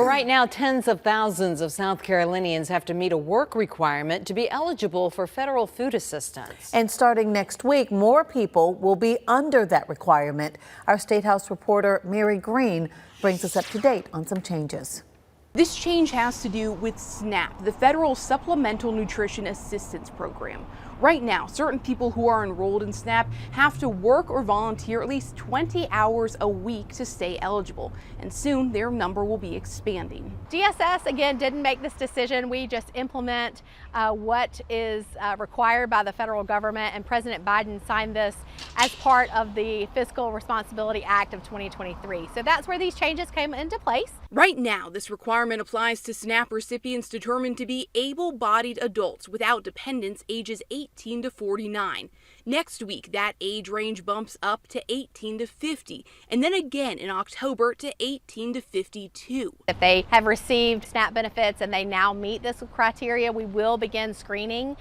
Well, right now, tens of thousands of South Carolinians have to meet a work requirement to be eligible for federal food assistance. And starting next week, more people will be under that requirement. Our State House reporter Mary Green brings us up to date on some changes. This change has to do with SNAP, the Federal Supplemental Nutrition Assistance Program. Right now, certain people who are enrolled in SNAP have to work or volunteer at least 20 hours a week to stay eligible, and soon their number will be expanding. DSS, again, didn't make this decision. We just implement what is required by the federal government, and President Biden signed this as part of the Fiscal Responsibility Act of 2023. So that's where these changes came into place. Right now, this requirement applies to SNAP recipients determined to be able-bodied adults without dependents ages 18 to 49. Next week, that age range bumps up to 18 to 50, and then again in October to 18 to 52. If they have received SNAP benefits and they now meet this criteria, we will begin screening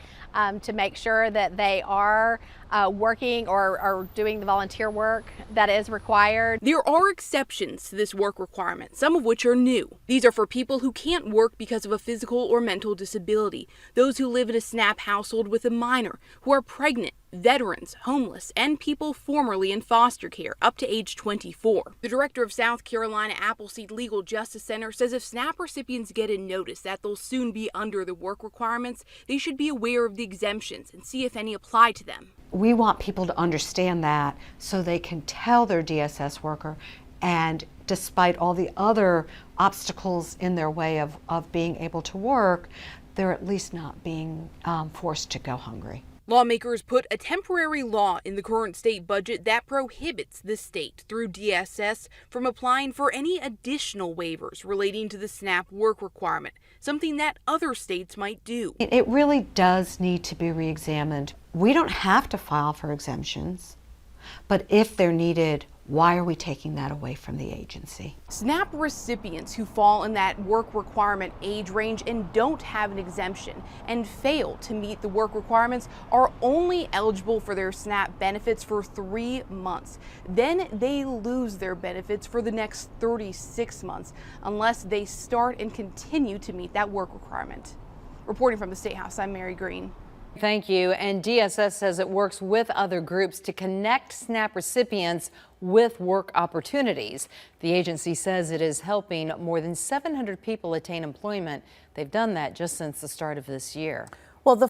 to make sure that they are working or doing the volunteer work that is required. There are exceptions to this work requirement, some of which are new. These are for people who can't work because of a physical or mental disability, those who live in a SNAP household with a minor, who are pregnant, veterans, homeless, and people formerly in foster care up to age 24. The director of South Carolina Appleseed Legal Justice Center says if SNAP recipients get a notice that they'll soon be under the work requirements, they should be aware of the exemptions and see if any apply to them. We want people to understand that so they can tell their DSS worker, and despite all the other obstacles in their way of being able to work, they're at least not being forced to go hungry. Lawmakers put a temporary law in the current state budget that prohibits the state, through DSS, from applying for any additional waivers relating to the SNAP work requirement, something that other states might do. It really does need to be re-examined. We don't have to file for exemptions, but if they're needed, why are we taking that away from the agency? SNAP recipients who fall in that work requirement age range and don't have an exemption and fail to meet the work requirements are only eligible for their SNAP benefits for 3 months. Then they lose their benefits for the next 36 months unless they start and continue to meet that work requirement. Reporting from the State House, I'm Mary Green. Thank you. And DSS says it works with other groups to connect SNAP recipients with work opportunities. The agency says it is helping more than 700 people attain employment. They've done that just since the start of this year. Well, the